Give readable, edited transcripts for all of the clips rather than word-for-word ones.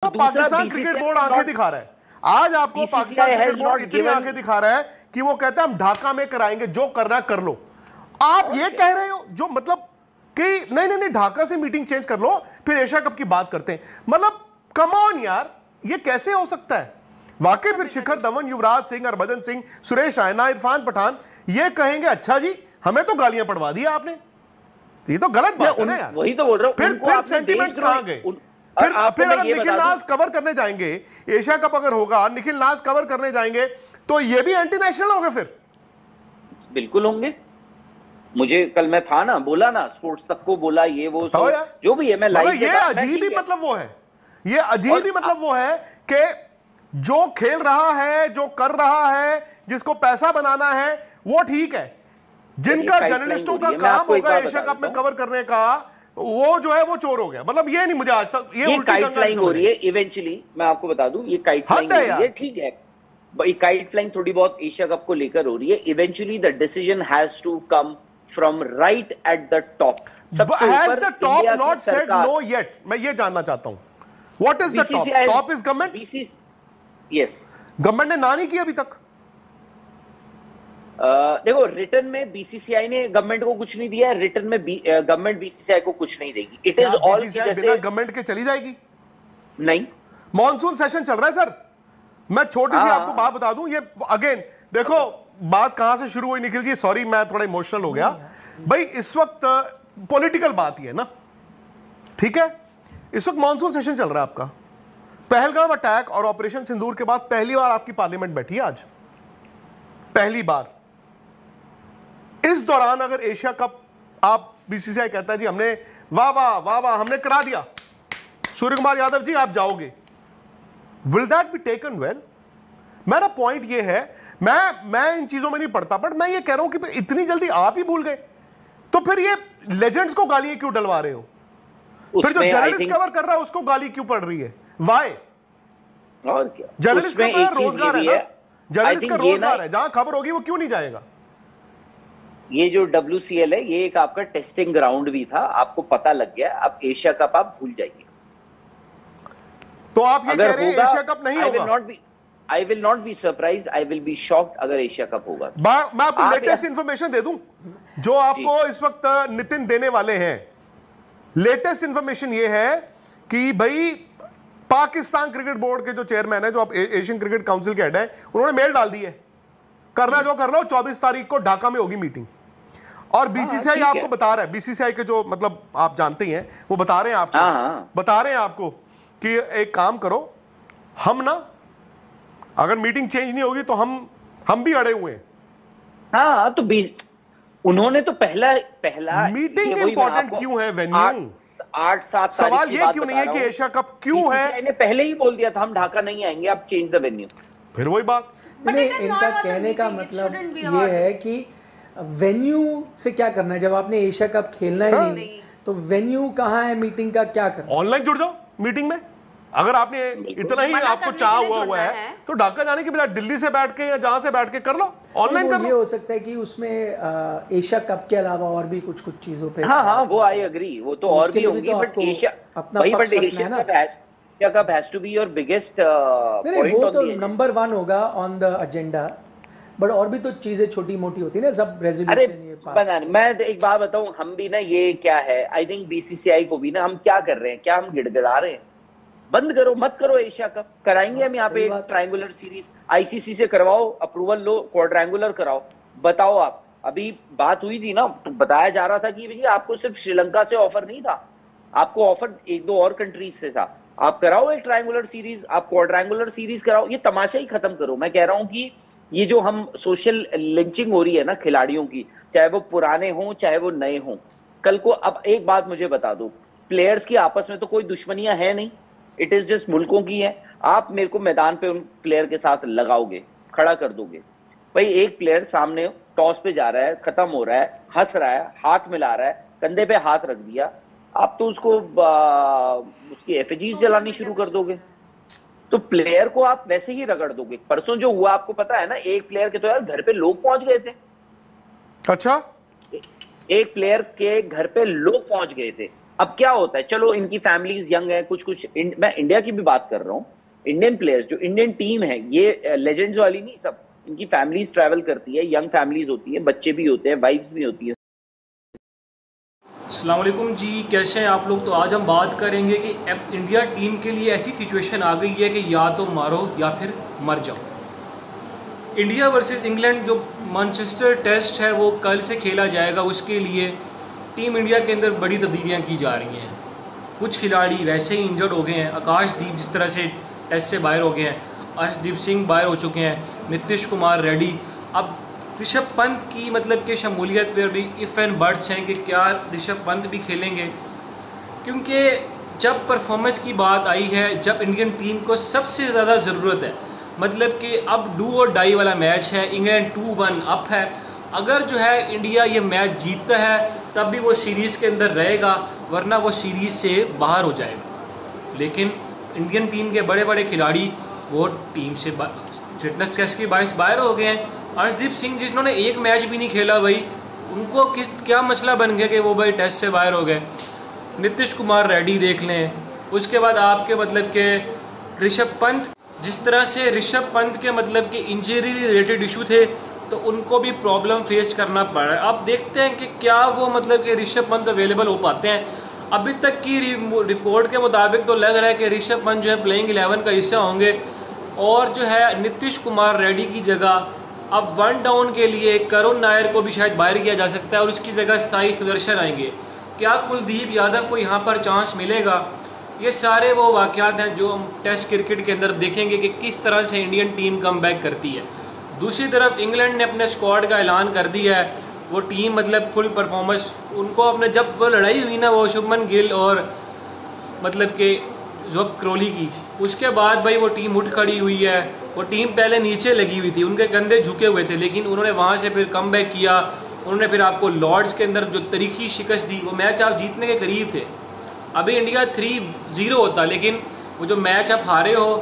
आपको Pakistan cricket board आंखें दिखा रहा है, आज आपको पाकिस्तान क्रिकेट बोर्ड इतनी आंखें दिखा रहा है कि वो कहता है हम ढाका में कराएंगे, जो करना कर लो। आप ये कह रहे हो जो मतलब कि नहीं नहीं नहीं ढाका से मीटिंग चेंज कर लो फिर एशिया कप की बात करते हैं। मतलब कम ऑन यार, ये कैसे हो सकता है? वाकई फिर शिखर धवन, युवराज सिंह, हरभजन सिंह, सुरेश रैना, इरफान पठान ये कहेंगे अच्छा जी हमें तो गालियां पड़वा दी आपने, ये तो गलत बात है ना यार। वही तो बोल रहा हूं, फिर सेंटीमेंट्स कहां गए? फिर अगर निखिल नाज कवर करने जाएंगे, एशिया कप अगर होगा निखिल नाज कवर करने जाएंगे तो ये भी एंटी नेशनल होंगे फिर? बिल्कुल होंगे। मुझे कल मैं था ना, बोला ना, स्पोर्ट्स तक को बोला ये वो जो भी है, मैं लाइव ये अजीब ही मतलब वो है, ये अजीब ही मतलब वो है कि जो खेल रहा है, जो कर रहा है, जिसको पैसा बनाना है वो ठीक है, जिनका जर्नलिस्टों का काम होगा एशिया कप में कवर करने का वो जो है वो चोर हो गया। मतलब ये नहीं, मुझे आज तक ये काइट फ्लाइंग हो रही है। इवेंचुअली मैं आपको बता दूं, ये काइट फ्लाइंग हो रही है, ठीक है, काइट फ्लाइंग थोड़ी बहुत एशिया कप को लेकर हो रही है। Eventually the decision has to come from right at the top. सबसे ऊपर the top not said no yet, मैं ये जानना चाहता हूं what is the top? Top is government. Yes, government ने ना नहीं किया अभी तक। देखो, रिटर्न में बीसीसीआई ने गवर्नमेंट को कुछ नहीं दिया, रिटर्न में गवर्नमेंट बीसीसीआई को कुछ नहीं देगी। इट इज ऑल जैसे बिना गवर्नमेंट के चली जाएगी? नहीं, मॉनसून सेशन चल रहा है सर। मैं छोटी सी आपको बात बता दूं, ये अगेन देखो बात कहां से शुरू हुई निखिल जी, सॉरी मैं थोड़ा इमोशनल हो गया भाई। इस वक्त पॉलिटिकल बात ही है ना, ठीक है, इस वक्त मॉनसून सेशन चल रहा है आपका। पहलगाम अटैक और ऑपरेशन सिंदूर के बाद पहली बार आपकी पार्लियामेंट बैठी है आज, पहली बार। इस दौरान अगर एशिया कप आप बीसीसीआई कहता है जी हमने वाह वाह वाह वाह हमने करा दिया, सूर्य कुमार यादव जी आप जाओगे, will that be taken well? मेरा पॉइंट ये है, मैं इन चीजों में नहीं पढ़ता, बट मैं ये कह रहा हूं कि इतनी जल्दी आप ही भूल गए तो फिर ये लेजेंड्स को गालियां क्यों डलवा रहे हो? फिर जो जर्नलिस्ट कवर कर रहा है उसको गाली क्यों पड़ रही है? वाई? और क्या, जर्नलिस्ट का तो रोजगार है ना, जर्नलिस्ट का रोजगार है, जहां खबर होगी वो क्यों नहीं जाएगा? ये जो WCL है ये एक आपका टेस्टिंग ग्राउंड भी था, आपको पता लग गया, अब एशिया कप आप भूल जाइए। तो आप ये कह रहे हैं एशिया कप नहीं होगा? I will not be surprised, I will be shocked अगर एशिया कप होगा। मैं आपको लेटेस्ट इंफॉर्मेशन दे दूं जो आपको इस वक्त नितिन देने वाले हैं। लेटेस्ट इंफॉर्मेशन ये है कि भाई पाकिस्तान क्रिकेट बोर्ड के जो चेयरमैन है, जो आप एशियन क्रिकेट काउंसिल के हेड है, उन्होंने मेल डाल दी है, करना जो कर लो, 24 तारीख को ढाका में होगी मीटिंग। और बीसीसीआई आपको बता रहा है, बीसीसीआई के जो मतलब आप जानते ही हैं, वो बता रहे हैं आपको, बता रहे हैं आपको कि एक काम करो, हम ना अगर मीटिंग चेंज नहीं होगी तो हम भी अड़े हुए हैं। हाँ, तो उन्होंने तो पहला मीटिंग इंपॉर्टेंट क्यों है? वेन्यू 8-7 सवाल ये क्यों नहीं है कि एशिया कप क्यों है? मैंने पहले ही बोल दिया था हम ढाका नहीं आएंगे, आप चेंज द वेन्यू। फिर वही बात नहीं, इनका कहने का मतलब ये है कि वेन्यू से क्या करना है, जब आपने एशिया कप खेलना ही नहीं तो वेन्यू कहाँ है मीटिंग का, क्या करना? ऑनलाइन जुड़ जाओ मीटिंग में। अगर आपने इतना ही आपको चाह हुआ है तो ढाका जाने के बजाय दिल्ली से बैठ के या जहां से बैठ के कर लो, ऑनलाइन कर लो। ये हो सकता है कि उसमें एशिया कप के अलावा और भी कुछ चीजों पे, हाँ वो आई एग्री, वो तो और भी होंगी, बट एशिया अपना Asia cup has to be your biggest point. वो तो नंबर 1 होगा ऑन द एजेंडा, बट और भी तो चीजें छोटी मोटी होती है ना, सब रेजोल्यूशन ये पास। मैं एक बात बताऊं, हम भी ना ये क्या है, आई थिंक बीसीसीआई को भी ना हम क्या कर रहे हैं, क्या हम गिड़गिड़ा रहे हैं? बंद करो, मत करो एशिया कप, कराएंगे हम यहाँ पे एक ट्रायंगुलर सीरीज, आईसीसी से करवाओ, अप्रूवल लो, क्वाड्रेंगुलर कराओ। बताओ आप, अभी बात हुई थी ना, तो बताया जा रहा था कि भैया आपको सिर्फ श्रीलंका से ऑफर नहीं था, आपको ऑफर 1-2 और कंट्रीज से था, आप कराओ एक ट्रायंगुलर सीरीज, आप क्वाड्रेंगुलर सीरीज कराओ, ये तमाशा ही खत्म करो। मैं कह रहा हूं कि ये जो हम सोशल लिंचिंग हो रही है ना खिलाड़ियों की, चाहे वो पुराने हों चाहे वो नए हों, कल को अब एक बात मुझे बता दो, प्लेयर्स की आपस में तो कोई दुश्मनियां है नहीं, इट इज जस्ट मुल्कों की है। आप मेरे को मैदान पे उन प्लेयर के साथ लगाओगे, खड़ा कर दोगे, भाई एक प्लेयर सामने टॉस पे जा रहा है, खत्म हो रहा है, हंस रहा है, हाथ मिला रहा है, कंधे पे हाथ रख दिया, आप तो उसको उसकी एफएजीज जलानी शुरू कर दोगे, तो प्लेयर को आप वैसे ही रगड़ दोगे। परसों जो हुआ आपको पता है ना, एक प्लेयर के तो यार घर पे लोग पहुंच गए थे। अच्छा, एक प्लेयर के घर पे लोग पहुंच गए थे, अब क्या होता है, चलो इनकी फैमिलीज यंग है, कुछ कुछ मैं इंडिया की भी बात कर रहा हूँ, इंडियन प्लेयर्स जो इंडियन टीम है, ये लेजेंड्स वाली नहीं, सब इनकी फैमिलीज ट्रैवल करती है, यंग फैमिलीज होती है, बच्चे भी होते हैं, वाइफ्स भी होती है। अस्सलाम वालेकुम जी, कैसे हैं आप लोग। तो आज हम बात करेंगे कि अब इंडिया टीम के लिए ऐसी सिचुएशन आ गई है कि या तो मारो या फिर मर जाओ। इंडिया वर्सेस इंग्लैंड जो मैनचेस्टर टेस्ट है वो कल से खेला जाएगा, उसके लिए टीम इंडिया के अंदर बड़ी तब्दीलियाँ की जा रही हैं। कुछ खिलाड़ी वैसे ही इंजर्ड हो गए हैं, आकाशदीप जिस तरह से टेस्ट से बाहर हो गए हैं, अर्शदीप सिंह बाहर हो चुके हैं, नीतीश कुमार रेड्डी, अब ऋषभ पंत की मतलब कि शमूलियत पर भी इफ़ एंड बट्स हैं कि क्या ऋषभ पंत भी खेलेंगे, क्योंकि जब परफॉर्मेंस की बात आई है, जब इंडियन टीम को सबसे ज़्यादा ज़रूरत है, मतलब कि अब डू और डाई वाला मैच है, इंग्लैंड 2-1 अप है, अगर जो है इंडिया ये मैच जीतता है तब भी वो सीरीज़ के अंदर रहेगा, वरना वो सीरीज़ से बाहर हो जाएगा। लेकिन इंडियन टीम के बड़े बड़े खिलाड़ी वो टीम से फिटनेस टेस्ट के बायस बाहर हो गए हैं। अर्शदीप सिंह जिन्होंने एक मैच भी नहीं खेला भाई, उनको क्या मसला बन गया कि वो भाई टेस्ट से बाहर हो गए। नीतीश कुमार रेड्डी देख लें, उसके बाद आपके मतलब के ऋषभ पंत, जिस तरह से ऋषभ पंत के मतलब के इंजरी रिलेटेड इशू थे तो उनको भी प्रॉब्लम फेस करना पड़ रहा है। अब देखते हैं कि क्या वो मतलब कि ऋषभ पंत अवेलेबल हो पाते हैं। अभी तक की रिपोर्ट के मुताबिक तो लग रहा है कि ऋषभ पंत जो है प्लेइंग 11 का हिस्सा होंगे, और जो है नीतीश कुमार रेड्डी की जगह अब 1 डाउन के लिए करुण नायर को भी शायद बाहर किया जा सकता है और उसकी जगह साई सुदर्शन आएंगे। क्या कुलदीप यादव को यहाँ पर चांस मिलेगा? ये सारे वो वाक़यात हैं जो हम टेस्ट क्रिकेट के अंदर देखेंगे कि किस तरह से इंडियन टीम कम बैक करती है। दूसरी तरफ इंग्लैंड ने अपने स्क्वाड का ऐलान कर दिया है, वो टीम मतलब फुल परफॉर्मेंस उनको अपने, जब वो लड़ाई हुई ना वो शुभमन गिल और मतलब के जोक क्रोली की, उसके बाद भाई वो टीम उठ खड़ी हुई है। वो टीम पहले नीचे लगी हुई थी, उनके कंधे झुके हुए थे, लेकिन उन्होंने वहाँ से फिर कम बैक किया। उन्होंने फिर आपको लॉर्ड्स के अंदर जो तरीकी शिकस्त दी, वो मैच आप जीतने के करीब थे। अभी इंडिया 3-0 होता, लेकिन वो जो मैच आप हारे हो,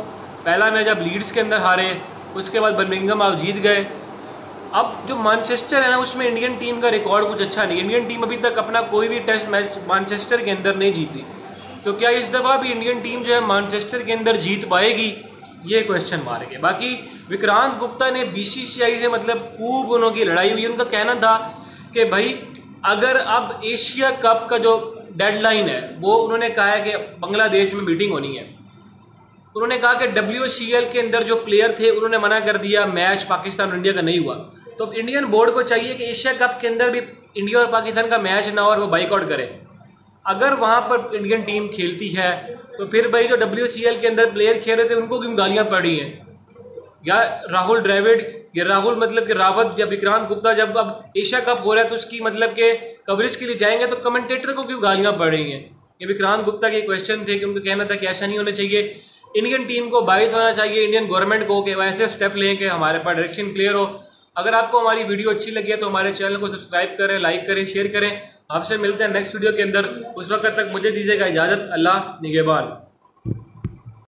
पहला मैच आप लीड्स के अंदर हारे, उसके बाद बर्मिंघम आप जीत गए। अब जो मैनचेस्टर है ना, उसमें इंडियन टीम का रिकॉर्ड कुछ अच्छा नहीं। इंडियन टीम अभी तक अपना कोई भी टेस्ट मैच मैनचेस्टर के अंदर नहीं जीती, तो क्या इस दफ़ा भी इंडियन टीम जो है मैनचेस्टर के अंदर जीत पाएगी, ये क्वेश्चन मार्क है। बाकी विक्रांत गुप्ता ने बीसीसीआई से मतलब खूब उन्होंने लड़ाई हुई। उनका कहना था कि भाई अगर अब एशिया कप का जो डेडलाइन है वो उन्होंने कहा है कि बांग्लादेश में मीटिंग होनी है। उन्होंने कहा कि WCL के अंदर जो प्लेयर थे उन्होंने मना कर दिया, मैच पाकिस्तान और इंडिया का नहीं हुआ। तो इंडियन बोर्ड को चाहिए कि एशिया कप के अंदर भी इंडिया और पाकिस्तान का मैच ना हो और वो बाइकआउट करे। अगर वहाँ पर इंडियन टीम खेलती है तो फिर भाई जो WCL के अंदर प्लेयर खेल रहे थे उनको क्यों गालियाँ पड़ी हैं, या राहुल द्रविड़ या राहुल मतलब कि रावत या विक्रांत गुप्ता जब अब एशिया कप हो रहा है तो उसकी मतलब के कवरेज के लिए जाएंगे तो कमेंटेटर को क्यों गालियाँ पड़ रही हैं। ये विक्रांत गुप्ता के क्वेश्चन थे कि उनको कहना था कि ऐसा नहीं होना चाहिए, इंडियन टीम को बाइस होना चाहिए, इंडियन गवर्नमेंट को कि वैसे स्टेप लें कि हमारे पास डायरेक्शन क्लियर हो। अगर आपको हमारी वीडियो अच्छी लगी है तो हमारे चैनल को सब्सक्राइब करें, लाइक करें, शेयर करें। आपसे मिलते हैं नेक्स्ट वीडियो के अंदर, उस वक्त तक मुझे दीजिएगा इजाज़त। अल्लाह निगहबान।